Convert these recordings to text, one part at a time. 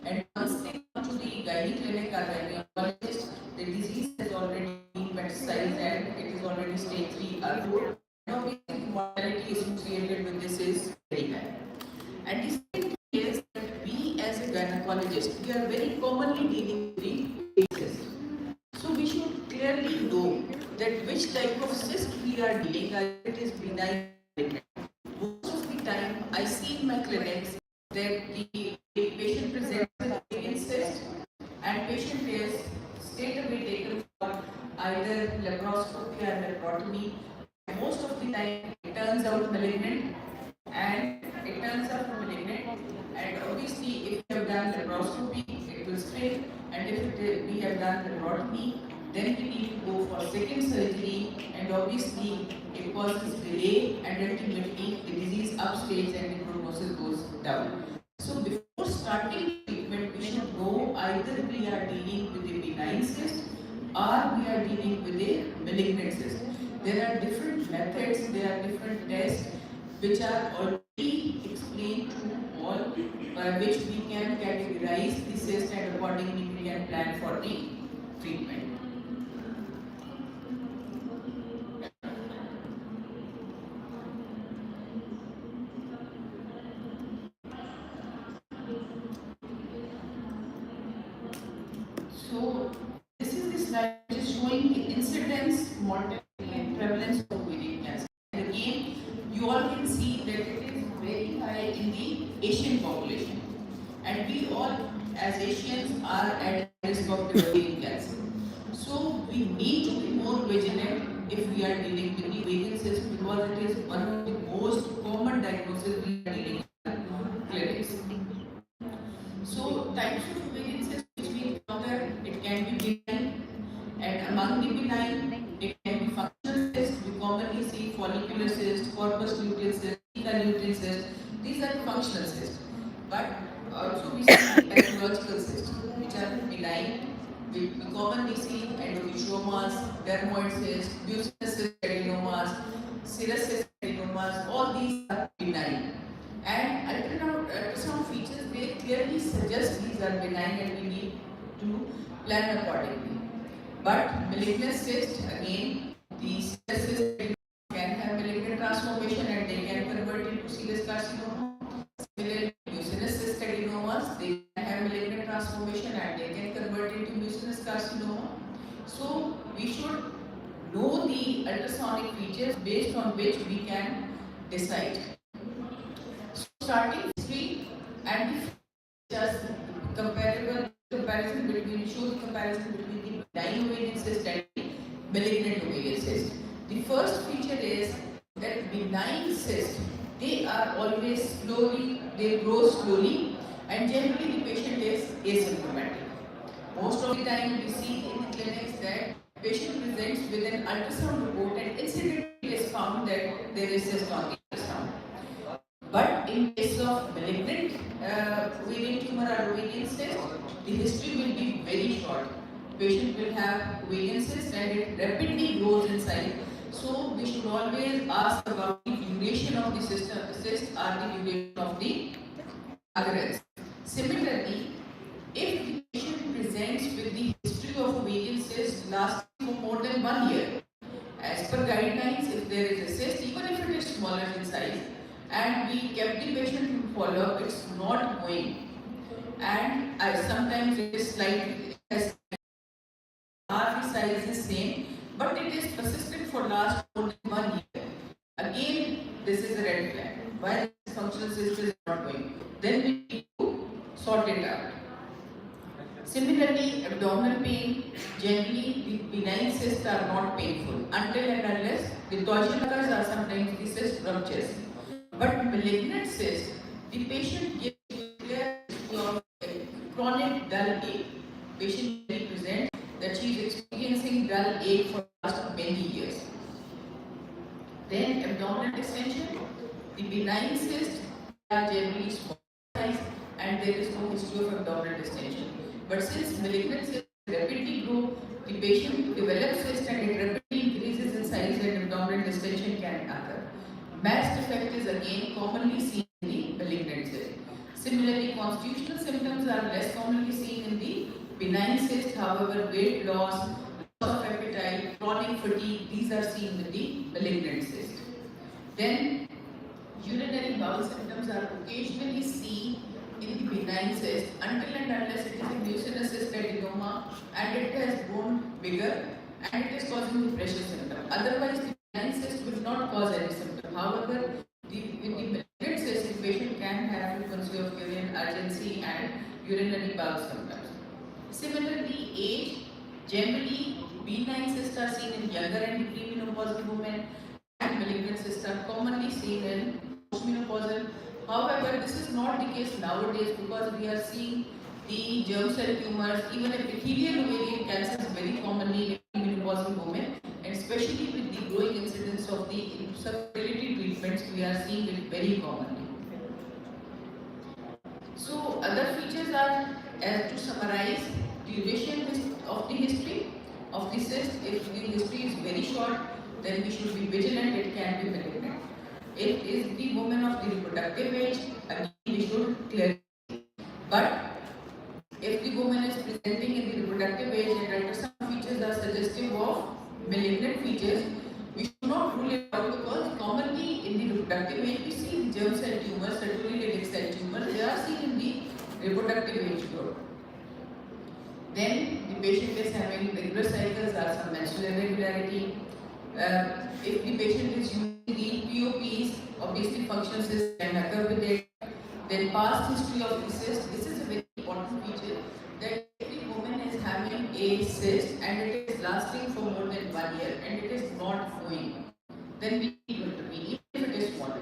And once they come to the gynae clinic or gynecologist, the disease has already been metastasized and it is already stage 3 or 4. And obviously, the mortality associated with this is very high. And the second thing is that we as a gynecologist, we are very commonly dealing with the cyst. So we should clearly know that which type of cyst we are dealing with, it is benign. Most of the time, I see in my clinics that the patient presents with ovarian cyst and patient is straight away taken for either laparoscopy or laparotomy. Most of the time, it turns out malignant and obviously if we have done laparoscopy, it will shrink, and if we have done laparotomy, then we need to go for second surgery, and obviously it causes delay and ultimately the disease upstages and the prognosis goes down. So before starting treatment, we should know either we are dealing with a benign cyst or we are dealing with a malignant cyst. There are different methods, there are different tests which are already explained to all, by which we can categorize the cyst and accordingly we can plan for the treatment. So this is the slide which is showing the incidence, mortality and prevalence of ovarian cancer. And again, you all can see that it is very high in the Asian population. And we all as Asians are at risk of ovarian cancer. So we need to be more vigilant if we are dealing with the ovarian cyst because it is one of the most common diagnoses we are dealing with in clinics. So types of ovarian cyst which we encounter, it can be benign, and among the benign, it can be functional cyst. We commonly see follicular cyst, corpus luteal cyst, luteal cyst. These are functional cysts. But also we see pathological cysts, which are benign. We commonly see endometriomas, dermoid cysts, mucinous cyst adenomas, serous cyst adenomas. All these are benign. And ultrasound features, they clearly suggest these are benign and we need to plan accordingly. But malignant cyst, again, the serous cyst can have malignant transformation and they can convert into serous carcinoma. Similarly, mucinous cyst adenomas, they can have malignant transformation and they can convert into mucinous carcinoma. So we should know the ultrasonic features based on which we can decide. Starting history and just comparison between the benign ovarian cyst and malignant ovarian cyst. The first feature is that benign cysts, they are always they grow slowly and generally the patient is asymptomatic. Most of the time we see in the clinics that patient presents with an ultrasound report and incidentally it is found that there is cyst on the ultrasound. But in case of malignant ovarian tumor or ovarian cyst, the history will be very short. Patient will have ovarian cyst and it rapidly grows in size. So we should always ask about the duration of the cyst or the duration of the occurrence. Similarly, if the patient presents with the history of ovarian cyst lasting for more than 1 year, as per guidelines, if there is a cyst, even if it is smaller in size, and we kept the patient to follow up, it's not going. And sometimes it is slightly, the size is same, but it is persistent for last more than 1 year. Again, this is a red flag. Why this functional cyst is not going? Then we need to sort it out. Similarly, abdominal pain, generally the benign cysts are not painful until and unless the torsion occurs or sometimes the cyst ruptures. But malignant cyst, the patient gives clear history of chronic dull ache. Patient presents that she is experiencing dull ache for the last many years. Then abdominal distension, the benign cysts are generally small size and there is no history of abdominal distension. But since malignant cysts rapidly grow, the patient develops cyst and it rapidly increases in size and abdominal distension can occur. Mass defect is again commonly seen in the malignant cyst. Similarly, constitutional symptoms are less commonly seen in the benign cyst. However, weight loss, loss of appetite, chronic fatigue, these are seen in the malignant cyst. Then, urinary bowel symptoms are occasionally seen in the benign cyst until and unless it is a mucinous cystadenoma and it has grown bigger and it is causing the pressure symptom. Otherwise, the benign cyst will not cause any symptom. However, in the malignant cyst, the patient can have frequency of urine, urgency, and urinary bowel symptoms. Similarly, age, generally, benign cysts are seen in younger and premenopausal women, and malignant cysts are commonly seen in postmenopausal. However, this is not the case nowadays because we are seeing the germ cell tumors, even epithelial ovarian cancers very commonly in menopausal women, and especially with the growing incidence of the subfertility treatments, we are seeing it very commonly. So, other features are, as to summarize, duration of the history of the cyst. If the history is very short, then we should be vigilant, it can be malignant. If it is the woman of the reproductive age, again we should clear it. But if the woman is presenting in the reproductive age and ultrasound features are suggestive of malignant features, we should not rule it out because commonly in the reproductive age we see germ cell tumors, sertoli cell tumors, they are seen in the reproductive age group. Then the patient is having regular cycles or some menstrual irregularity. If the patient is using the POPs, obviously functional cysts can occur with it. Then past history of the cyst, this is a very important feature that if the woman is having a cyst and it is lasting for more than 1 year and it is not going, then we need to intervene even if it is small.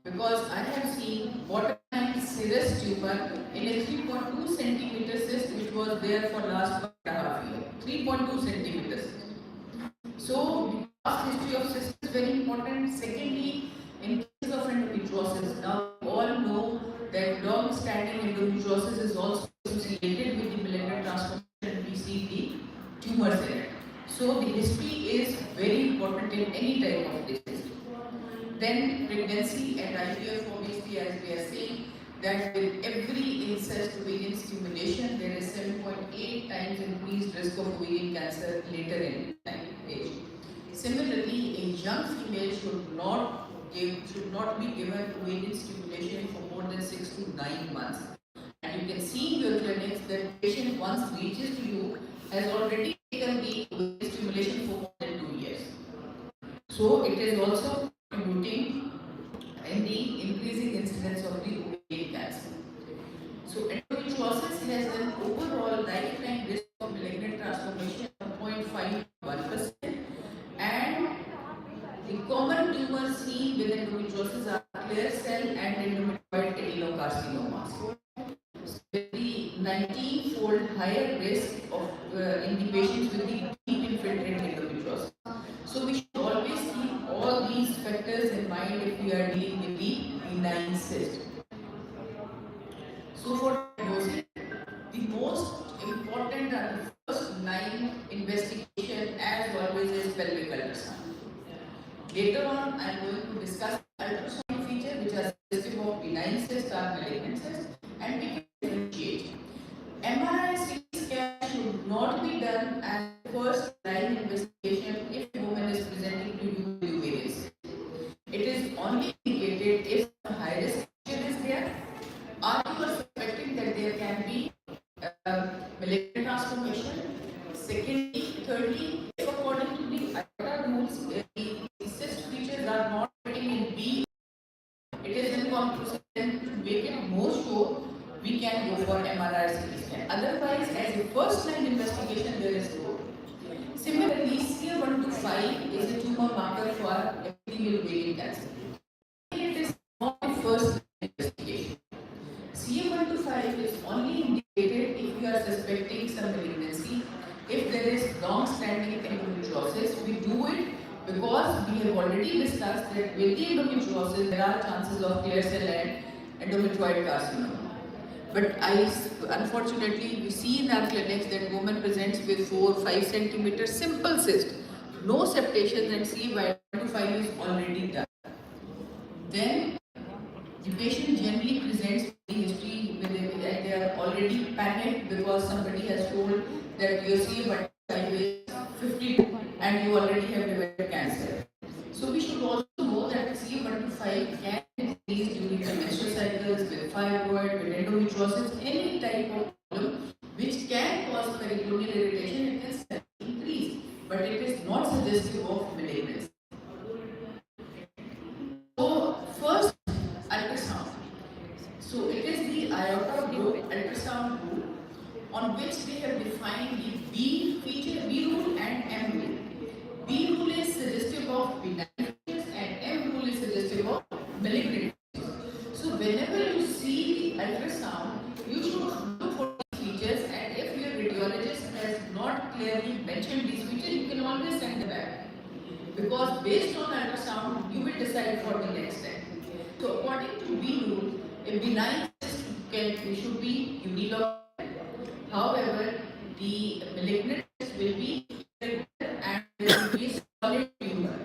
Because I have seen borderline serous tumor in a 3.2 centimeter cyst which was there for last 1.5 years. 3.2 centimeters. So, past history of cysts is very important. Secondly, in case of endometriosis, now we all know that long-standing endometriosis is also associated with the malignant transformation. We see the tumors in it. So, the history is very important in any type of disease. Then, pregnancy and IVF, obviously, as we are saying, that with every incest ovarian stimulation, there is 7.8 times increased risk of ovarian cancer later in age. Similarly, a young female should not be given ovarian stimulation for more than 6 to 9 months. And you can see in your clinics that patient once reaches to you has already taken the ovarian stimulation for more than 2 years. So it is also contributing in the increasing incidence of the ovarian cancer. So endometriosis has an overall lifetime risk of malignant transformation of 0.51%, and the common tumors seen with endometriosis are clear cell and endometrioid adenocarcinomas. So the 19-fold higher risk of in the patients with the deep infiltrate endometriosis. So we should always keep all these factors in mind if we are dealing with the benign cyst. So for diagnosis, the most important and the first line investigation as always is pelvic ultrasound. Later on, I am going to discuss ultrasound features which are suggestive of benign cysts or malignant cysts, and we can differentiate. MRI CT scan should not be done as first line investigation if a woman is presenting to you with ovarian cyst. It is only indicated if a high risk feature is there, or you are suspecting that there can be malignant transformation. Secondly, thirdly, if according to the IVF rules, the cyst features are not fitting in B, it is inconclusive, then to make it more sure, we can go for MRI CT scan. Otherwise, as a first line investigation, there is no. Similarly, CA1 to 5 is a tumor marker for epithelial ovarian cancer. It is not the first line investigation. CA1 to 5 is only indicated if you are suspecting some malignancy. If there is long-standing endometriosis, we do it because we have already discussed that with the endometriosis, there are chances of clear cell and endometrioid carcinoma. But unfortunately, we see in our clinics that woman presents with 4-5 centimeter simple cyst, no septations, and CA1 to 5 is already done. Then the patient generally presents with the history already panicked because somebody has told that your CA is 52 and you already have developed cancer. So we should also know that CA can increase during the menstrual cycles, with fibroid, with endometriosis, any type of problem which can cause peritoneal irritation, it can slightly increase, but it is not suggestive of malignancy. So first, ultrasound. So it is the iota group ultrasound rule on which they have defined the B feature, B rule and M rule. B rule is suggestive of benign features and M rule is suggestive of malignant features. So whenever you see the ultrasound, you should look for these features, and if your radiologist has not clearly mentioned these features, you can always send them back. Because based on ultrasound, you will decide for the next step. So according to B rule, a benign cyst should be unilocular. However, the malignant cyst will be irregular and there will be solid tumor.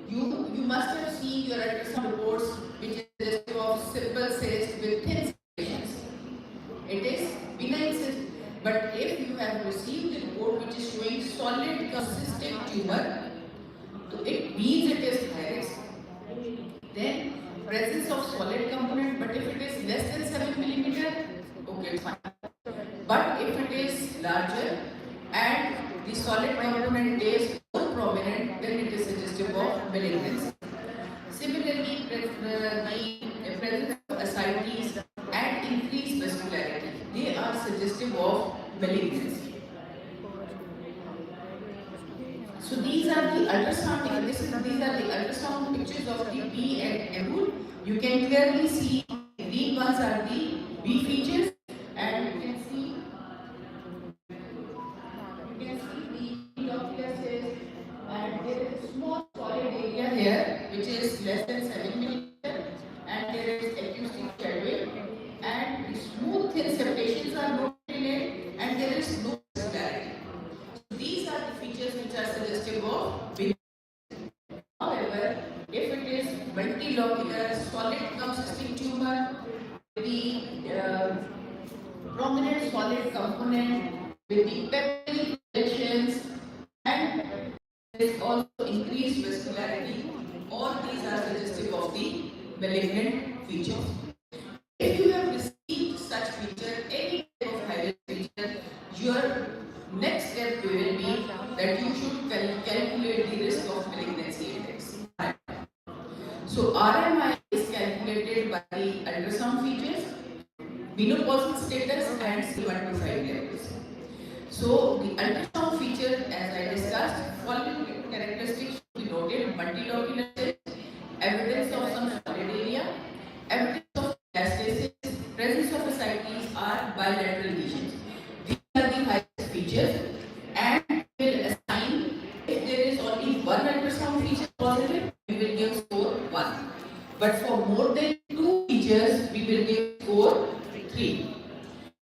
You must have seen your ultrasound reports, which is suggestive of simple cyst with thin sections. It is benign cyst. But if you have received a report which is showing solid consistent tumor, it means it is high risk. Then presence of solid component, but if it is less than 7 millimeter, okay, fine. But if it is larger and the solid component is more prominent, then it is suggestive of malignancy. Similarly, the presence of ascites and increased vascularity, they are suggestive of malignancy. So these are the ultrasound. These are the ultrasound pictures of the B and M rule. You can clearly see the green ones are the B features, and you can see the locular cyst, and there is a small solid area here which is less than 7 millimeter, and there is acoustic shadowing, and the smooth thin septations are noted in it, and there is no vascularity. So these are the features which are suggestive of benign. However, if it is multilocular, solid consisting tumor, the prominent solid component with the peptide projections, and there is also increased vascularity, all these are suggestive of the malignant features. If you have received such feature, any type of high risk feature, your next step will be that you should calculate the risk of malignancy index. So RMI is calculated by the ultrasound features, menopausal status and C125 levels. So the ultrasound feature, as I discussed, following characteristics should be noted: multilocular cyst, evidence of some solid area, evidence of metastasis, presence of ascites are bilateral lesions. These are the highest features, and we will assign, if there is only one ultrasound feature positive, we will give score 1. But for more than 2 features, we will give score 3.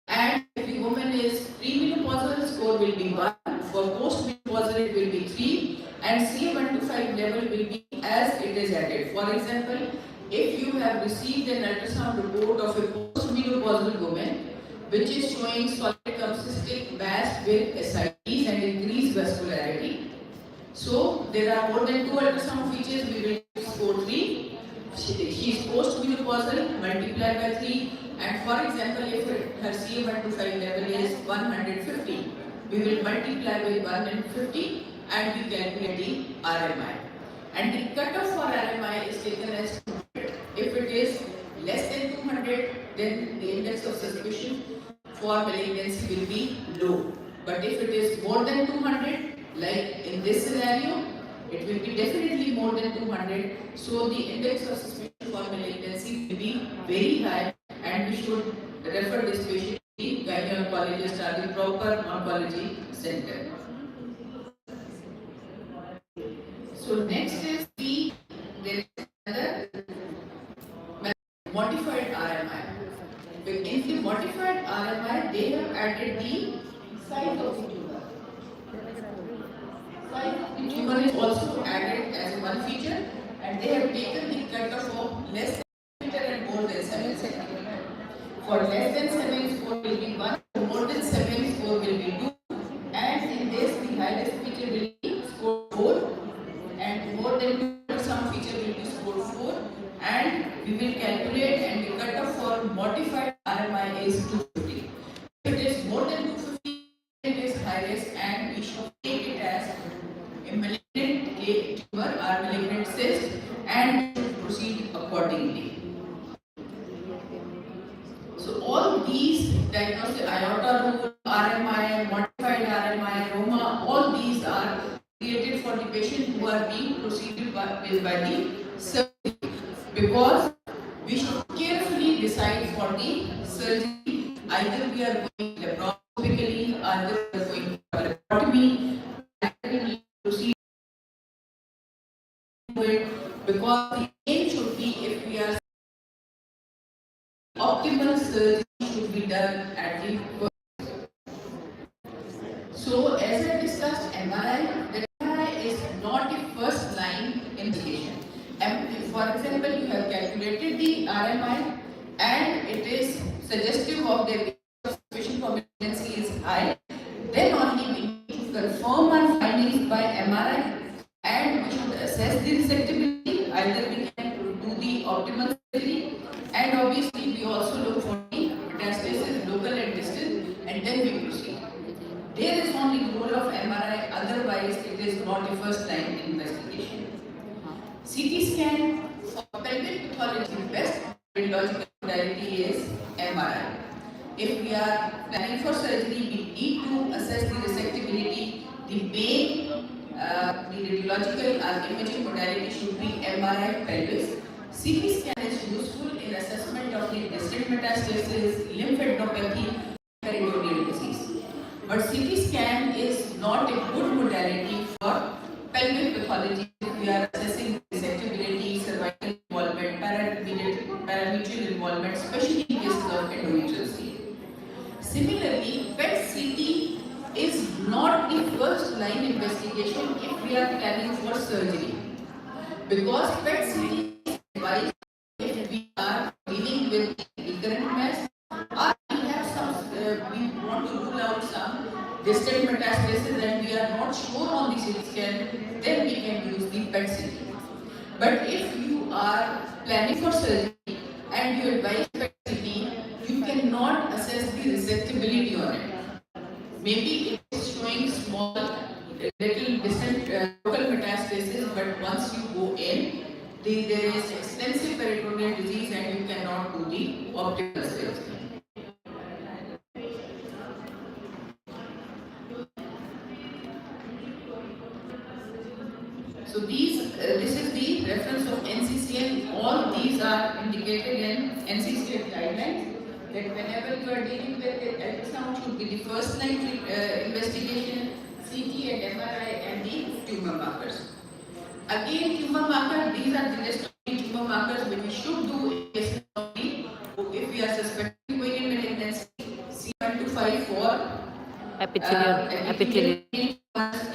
And if the woman is premenopausal, score will be 1. For postmenopausal, it will be 3. And CA125 level will be as it is added. For example, if you have received an ultrasound report of a postmenopausal woman which is showing solid consistent mass with ascites and increased vascularity, so there are more than 2 ultrasound features, we will score 3. She is postmenopausal, multiply by 3, and for example, if her CA125 level is 150, we will multiply by 150 and we calculate the RMI. And the cutoff for RMI is taken as 200. If it is less than 200, then the index of suspicion for malignancy will be low. But if it is more than 200, like in this scenario, it will be definitely more than 200. So the index of suspicion for malignancy will be very high, and we should refer this patient to the gynecologist or the proper oncology center. So next is there is another modified RMI. In the modified RMI, they have added the size of the tumor. Size of the tumor is also added as one feature, and they have taken the cutoff of less than 7 cm and more than 7 cm. For less than 7 score will be 1, more than 7 score will be 2, and in this the highest feature will be score 4, and more than 2 some feature will be score 4, and we will calculate, and the cutoff for modified RMI is 250. If it is more than 250, it is high risk, and we should take it as a malignant tumor or malignant cyst, and we should proceed accordingly. So all these diagnostic iota rule, RMI, modified RMI, Roma, all these are created for the patient who are being proceeded by the surgery, because we should carefully decide for the surgery. Either we are going laparoscopically, either we are going for laparotomy, either we need to proceed with, because the aim should be, if we are optimal surgery should be done at the first. So as I discussed, MRI, the MRI is not a first line indication. For example, you have calculated the RMI and it is suggestive of the suspicion for malignancy is high, then only we need to confirm our findings by MRI, and we should assess the resectability. Either we can do the optimal surgery, and obviously we also look for the metastasis, local and distant, and then we proceed. There is only the role of MRI, otherwise it is not a first line investigation. CT scan for pelvic pathology, best radiological modality is MRI. If we are planning for surgery, we need to assess the resectability. The main the radiological or imaging modality should be MRI pelvis. CT scan is useful in assessment of the distant metastasis, lymphadenopathy, peritoneal disease. But CT scan is not a good modality for pelvic pathology. We are assessing resectability, cervical involvement, parametrial involvement, especially in cases of endometrial cyst. Similarly, PET-CT is not the first line investigation if we are planning for surgery, because PET-CT is advised if we are dealing with recurrent mass, or we have some, we want to rule out some distant metastasis and we are not sure on the CT scan, then we can use the PET-CT. But if you are planning for surgery and you advise PET-CT, you cannot assess the resectability on it. Maybe it is showing small, little distant local metastasis, but once you go in, there is extensive peritoneal disease and you cannot do the optimal surgery. So this is the reference of NCCN. All these are indicated in NCCN guidelines, that whenever you are dealing with it, ultrasound should be the first line investigation, CT and MRI and the tumor markers. Again, tumor marker, these are the list of the tumor markers which we should do if we are suspecting ovarian malignancy. C1 to 5 for epithelial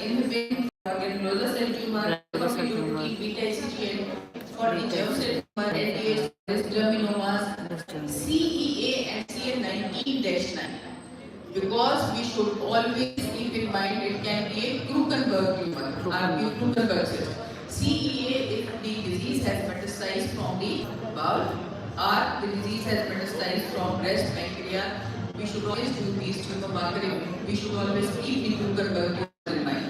inhibiting granulosa cell tumor, beta ECGN for the germ cell tumor, LDH, germinomas, CEA and CA19-9. Because we should always keep in mind it can be a Krukenberg tumor or Krukenberg cyst. CEA if the disease has metastasized from the bowel or the disease has metastasized from breast, pancreas, we should always do these tumor markers. We should always keep the Krukenberg tumor in mind.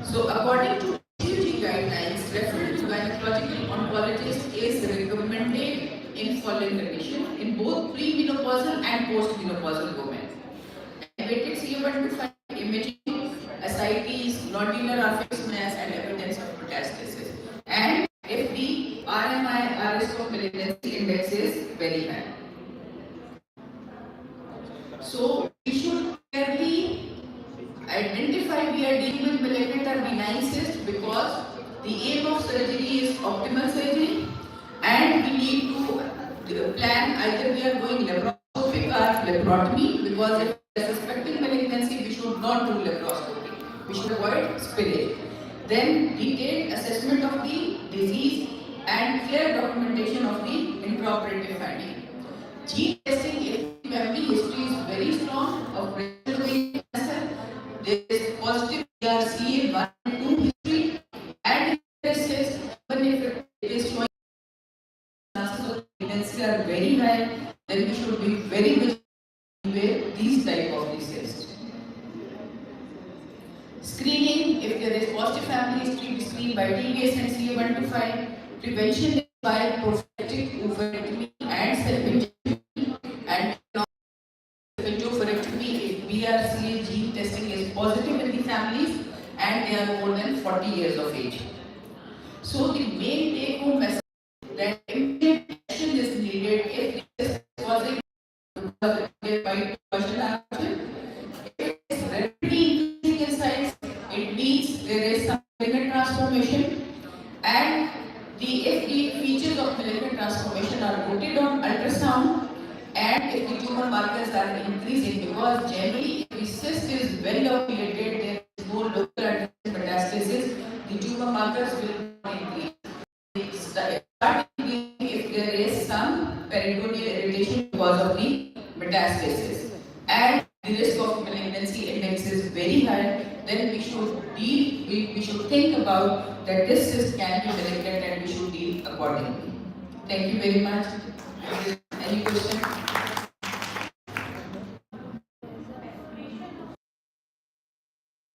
So according to QAMC guidelines, referral to gynecological oncologist is recommended in following condition in both premenopausal and postmenopausal women. Elevated CA1 to 5 imaging, ascites, nodular or fixed mass and evidence of metastasis. And if the RMI risk of malignancy index is very high. So we should clearly identify we are dealing with malignant or benign cyst, because the aim of surgery is optimal surgery, and we need to plan either we are going laparoscopic or laparotomy, because if we are suspecting malignancy, we should not do laparoscopy. We should avoid spillage. Then detailed assessment of the disease and clear documentation of the intraoperative finding. Gene testing, if we have we should be very vigilant with these type of cysts. Screening, if there is positive family history, we screen by TBS and CA125. Prevention is by prophylactic oophorectomy and self-injection, and oophorectomy if BRCA gene testing is positive in the families and they are more than 40 years of age. So the main take-home message that immediate action is needed if this was a if it is rapidly increasing in size, it means there is some malignant transformation, and if the features of malignant transformation are noted on ultrasound, and if the tumor markers are increasing, because generally if the cyst is well located, there is no local metastasis, the tumor markers will not increase. Start increasing if there is some peritoneal irritation because of the metastasis, and the risk of malignancy index is very high, then we should think about that this cyst can be malignant and we should deal accordingly. Thank you very much. Any question?